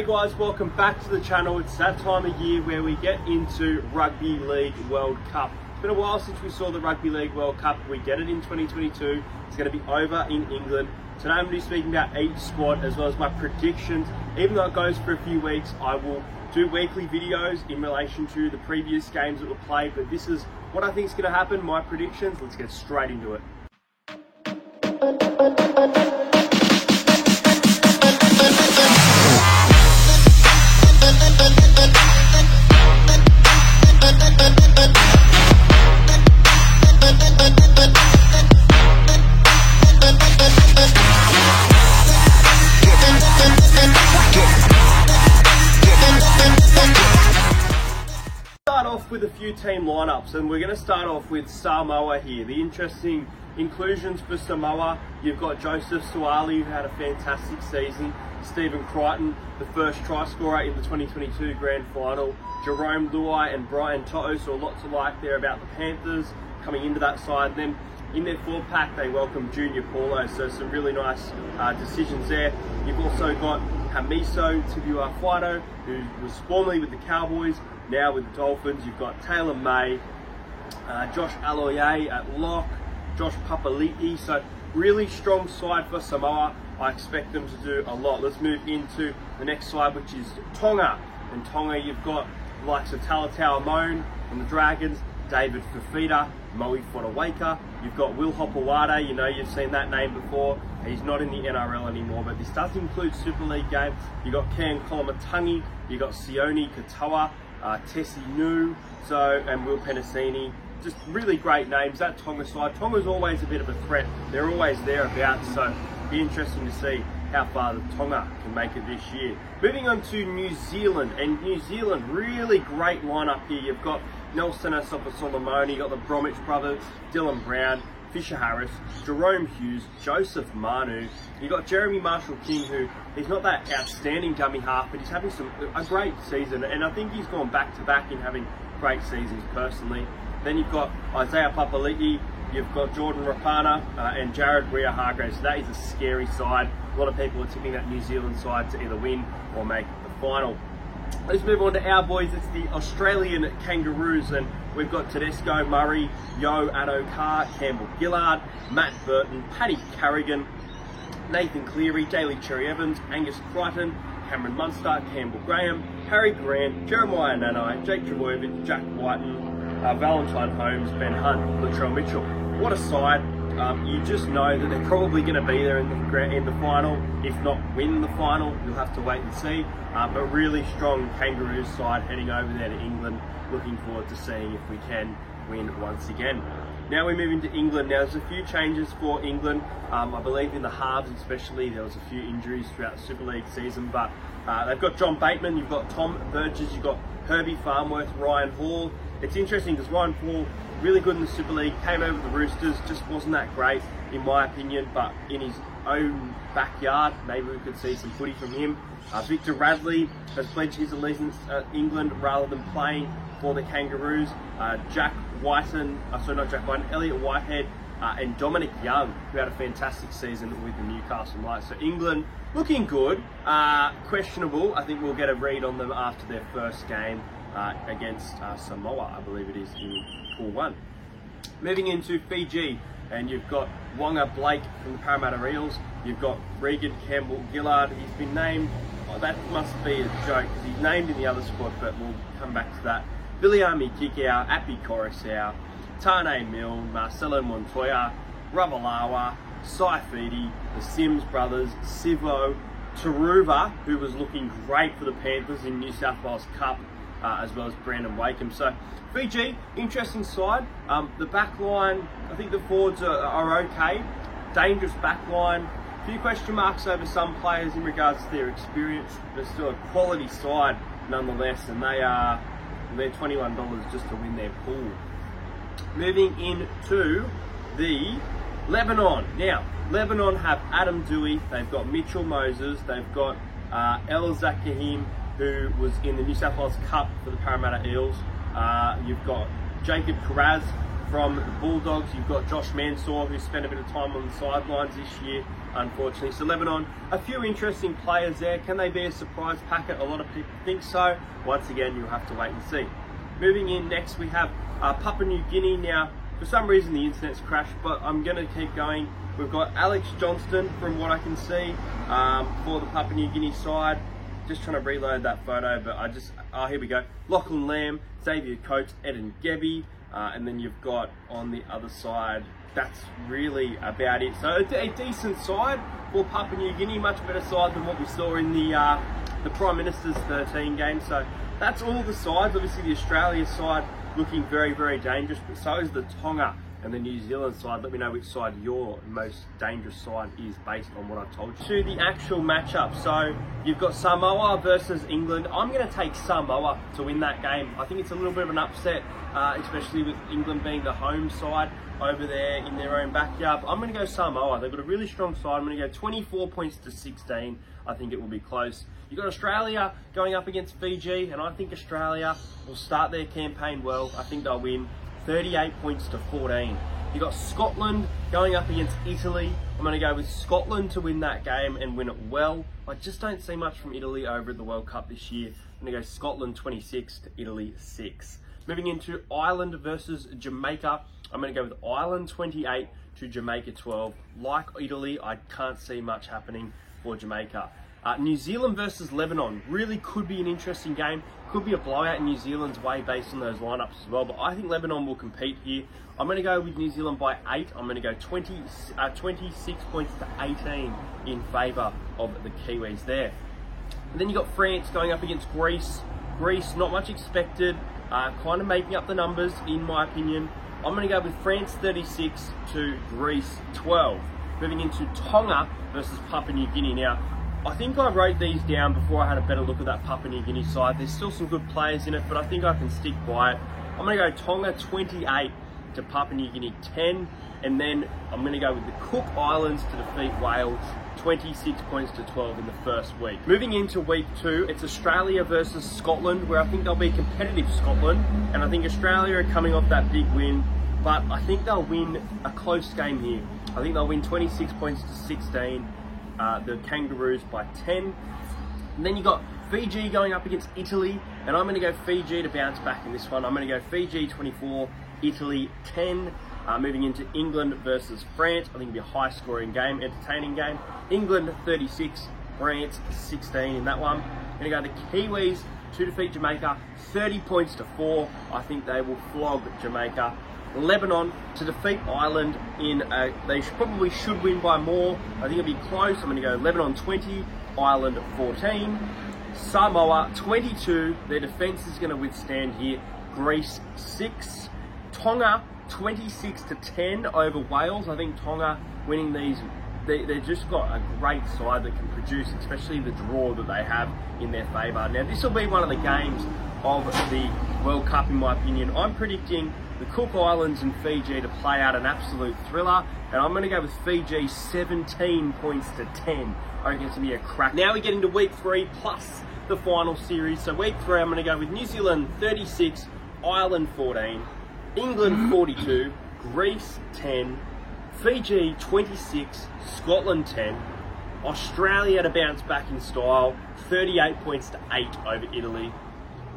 Hey guys, welcome back to the channel. It's that time of year where we get into Rugby League World Cup. It's been a while since we saw the Rugby League World Cup. We get it in 2022. It's going to be over in England. Today I'm going to be speaking about each squad as well as my predictions. Even though it goes for a few weeks, I will do weekly videos in relation to the previous games that were played. But this is what I think is going to happen, my predictions. Let's get straight into it. With a few team lineups, and we're going to start off with Samoa here. The interesting inclusions for Samoa, you've got Joseph Suaalii, who had a fantastic season, Stephen Crichton, the first try scorer in the 2022 grand final, Jerome Luai and Brian To'o, so lots of like there about the Panthers coming into that side. Then in their forward pack they welcome Junior Paulo, so some really nice decisions there. You've also got Hamiso Tibuafuado, who was formerly with the Cowboys, now with the Dolphins. You've got Taylor May, Josh Aloiai at lock, Josh Papali'i. So really strong side for Samoa. I expect them to do a lot. Let's move into the next side, which is Tonga. And Tonga, you've got the likes of Talatau Amone from the Dragons, David Fifita, Moe Fotuaika. You've got Will Hopewade, you know, you've seen that name before. He's not in the NRL anymore, but this does include Super League games. You've got Cam Kolomatangi, you've got Sione Katoa, Tessie Nu, and Will Penasini. Just really great names. That Tonga side. Tonga's always a bit of a threat. They're always thereabouts, so it'll be interesting to see how far the Tonga can make it this year. Moving on to New Zealand, and New Zealand, really great lineup here. You've got Nelson Asofa-Solomone, you've got the Bromwich brothers, Dylan Brown, Fisher Harris, Jerome Hughes, Joseph Manu. You've got Jeremy Marshall-King, who he's not that outstanding dummy half, but he's having a great season, and I think he's gone back-to-back in having great seasons personally. Then you've got Isaiah Papali'i, you've got Jordan Rapana, and Jared Waerea-Hargreaves. So that is a scary side. A lot of people are tipping that New Zealand side to either win or make the final. Let's move on to our boys. It's the Australian Kangaroos, and we've got Tedesco Murray, Yo Addo-Carr, Campbell Gillard, Matt Burton, Paddy Carrigan, Nathan Cleary, Daly Cherry-Evans, Angus Crichton, Cameron Munster, Campbell Graham, Harry Grant, Jeremiah Nanai, Jake Trbojevic, Jack Whiten, Valentine Holmes, Ben Hunt, Latrell Mitchell. What a side. You just know that they're probably going to be there in the final, if not win the final. You'll have to wait and see. But really strong Kangaroos side heading over there to England. Looking forward to seeing if we can win once again. Now we move into England. Now there's a few changes for England. I believe in the halves especially, there was a few injuries throughout the Super League season, but they've got John Bateman, you've got Tom Burgess, you've got Herbie Farnworth, Ryan Hall. It's interesting because Ryan Hall, really good in the Super League, came over the Roosters, just wasn't that great in my opinion, but in his own backyard, maybe we could see some footy from him. Victor Radley has pledged his allegiance to England rather than playing for the Kangaroos. Elliot Whitehead and Dominic Young, who had a fantastic season with the Newcastle Knights. So England looking good, questionable. I think we'll get a read on them after their first game against Samoa, I believe it is, in Pool 1. Moving into Fiji, and you've got Wonga Blake from the Parramatta Eels. You've got Regan Campbell Gillard. He's been named, that must be a joke because he's named in the other squad, but we'll come back to that. Viliami Kikau, Api Coruscant, Tane Milne, Marcelo Montoya, Ravalawa, Saifidi, the Sims brothers, Sivo, Taruva, who was looking great for the Panthers in New South Wales Cup, as well as Brandon Wakeham. So Fiji, interesting side. The back line, I think the forwards are okay. Dangerous back line. A few question marks over some players in regards to their experience. They're still a quality side nonetheless, and they're $21 just to win their pool. Moving into the Lebanon. Now, Lebanon have Adam Doueihi, they've got Mitchell Moses, they've got El Zakahim, who was in the New South Wales Cup for the Parramatta Eels. You've got Jacob Kiraz from the Bulldogs. You've got Josh Mansour, who spent a bit of time on the sidelines this year unfortunately. So Lebanon, a few interesting players there. Can they be a surprise packet? A lot of people think so. Once again, you'll have to wait and see. Moving in next, we have Papua New Guinea. Now, for some reason, the internet's crashed, but I'm going to keep going. We've got Alex Johnston, from what I can see, for the Papua New Guinea side. Just trying to reload that photo, but here we go. Lachlan Lamb, Xavier Coates, Eden Gebbie, and then you've got on the other side, that's really about it. So a decent side for Papua New Guinea, much better side than what we saw in the Prime Minister's 13 game. So that's all the sides. Obviously the Australia side looking very, very dangerous, but so is the Tonga and the New Zealand side. Let me know which side your most dangerous side is based on what I've told you. To the actual matchup, so you've got Samoa versus England. I'm going to take Samoa to win that game. I think it's a little bit of an upset, especially with England being the home side over there in their own backyard. I'm going to go Samoa. They've got a really strong side. I'm going to go 24 points to 16. I think it will be close. You've got Australia going up against Fiji, and I think Australia will start their campaign well. I think they'll win 38 points to 14. You've got Scotland going up against Italy. I'm going to go with Scotland to win that game and win it well. I just don't see much from Italy over at the World Cup this year. I'm going to go Scotland 26 to Italy 6. Moving into Ireland versus Jamaica. I'm going to go with Ireland 28 to Jamaica 12. Like Italy, I can't see much happening for Jamaica. New Zealand versus Lebanon really could be an interesting game. Could be a blowout in New Zealand's way based on those lineups as well, but I think Lebanon will compete here. I'm going to go with New Zealand by 8. I'm going to go 26 points to 18 in favour of the Kiwis there. And then you got France going up against Greece. Greece, not much expected, kind of making up the numbers in my opinion. I'm going to go with France 36 to Greece 12. Moving into Tonga versus Papua New Guinea. Now, I think I wrote these down before I had a better look at that Papua New Guinea side. There's still some good players in it, but I think I can stick by it. I'm going to go Tonga 28 to Papua New Guinea 10, and then I'm going to go with the Cook Islands to defeat Wales 26 points to 12 in the first week. Moving into week 2, it's Australia versus Scotland, where I think they'll be competitive Scotland, and I think Australia are coming off that big win, but I think they'll win a close game here. I think they'll win 26 points to 16. The Kangaroos by 10. And then you got Fiji going up against Italy, and I'm going to go Fiji to bounce back in this one. I'm going to go Fiji 24, Italy 10. Moving into England versus France, I think it'll be a high scoring game, entertaining game. England 36, France 16 in that one. I'm going to go the Kiwis to defeat Jamaica 30 points to 4. I think they will flog Jamaica. Lebanon to defeat Ireland they probably should win by more. I think it'll be close. I'm going to go Lebanon 20, Ireland 14. Samoa 22. Their defence is going to withstand here. Greece 6. Tonga 26 to 10 over Wales. I think Tonga winning these. They've just got a great side that can produce, especially the draw that they have in their favour. Now this will be one of the games of the World Cup in my opinion. I'm predicting the Cook Islands and Fiji to play out an absolute thriller, and I'm going to go with Fiji 17 points to 10. I reckon it's going to be a crack. Now we get into week 3 plus the final series. So week 3, I'm going to go with New Zealand 36, Ireland 14, England 42, Greece 10, Fiji 26, Scotland 10, Australia to bounce back in style 38 points to 8 over Italy,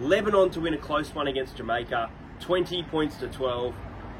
Lebanon to win a close one against Jamaica 20 points to 12.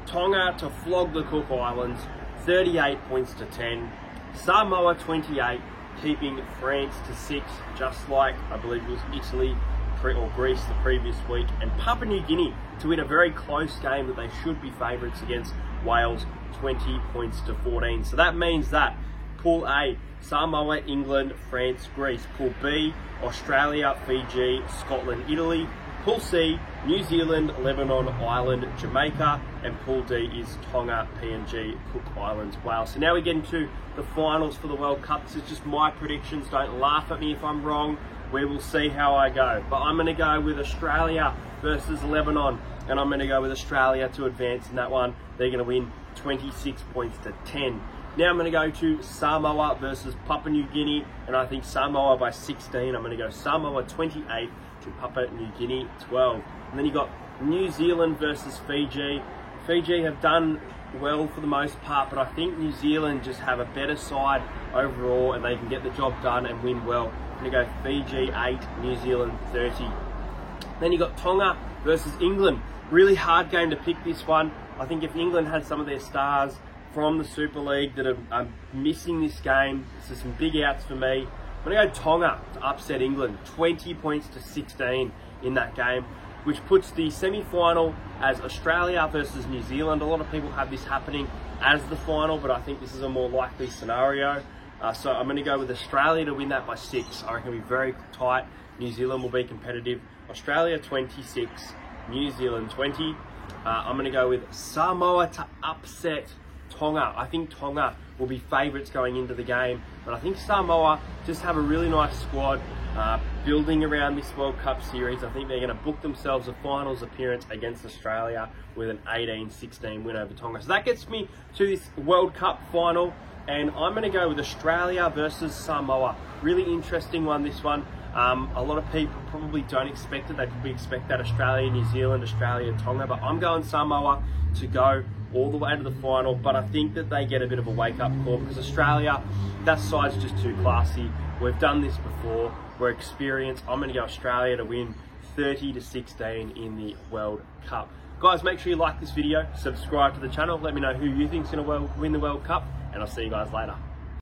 Tonga to flog the Cook Islands, 38 points to 10. Samoa 28, keeping France to 6, just like I believe it was Italy or Greece the previous week. And Papua New Guinea to win a very close game that they should be favourites against Wales, 20 points to 14. So that means that Pool A, Samoa, England, France, Greece. Pool B, Australia, Fiji, Scotland, Italy. Pool C, New Zealand, Lebanon, Ireland, Jamaica, and Pool D is Tonga, PNG, Cook Islands, Wales. So now we get into the finals for the World Cup. This is just my predictions. Don't laugh at me if I'm wrong. We will see how I go. But I'm going to go with Australia versus Lebanon, and I'm going to go with Australia to advance in that one. They're going to win 26 points to 10. Now I'm going to go to Samoa versus Papua New Guinea, and I think Samoa by 16. I'm going to go Samoa 28 to Papua New Guinea 12. And then you got New Zealand versus Fiji. Fiji have done well for the most part, but I think New Zealand just have a better side overall and they can get the job done and win well. I'm going to go Fiji 8, New Zealand 30. Then you got Tonga versus England. Really hard game to pick this one. I think if England had some of their stars from the Super League that are missing this game, so some big outs for me. I'm going to go Tonga to upset England, 20 points to 16 in that game, which puts the semi-final as Australia versus New Zealand. A lot of people have this happening as the final, but I think this is a more likely scenario. So I'm going to go with Australia to win that by 6. I reckon it'll be very tight. New Zealand will be competitive. Australia 26, New Zealand 20. I'm going to go with Samoa to upset Tonga. I think Tonga will be favourites going into the game, but I think Samoa just have a really nice squad building around this World Cup series. I think they're going to book themselves a finals appearance against Australia with an 18-16 win over Tonga. So that gets me to this World Cup final, and I'm going to go with Australia versus Samoa. Really interesting one, this one. A lot of people probably don't expect it. They probably expect that Australia, New Zealand, Australia, Tonga, but I'm going Samoa to go all the way to the final. But I think that they get a bit of a wake-up call because Australia, that side's just too classy. We've done this before. We're experienced. I'm going to go Australia to win 30-16 in the World Cup. Guys, make sure you like this video, subscribe to the channel, let me know who you think is going to win the World Cup, and I'll see you guys later.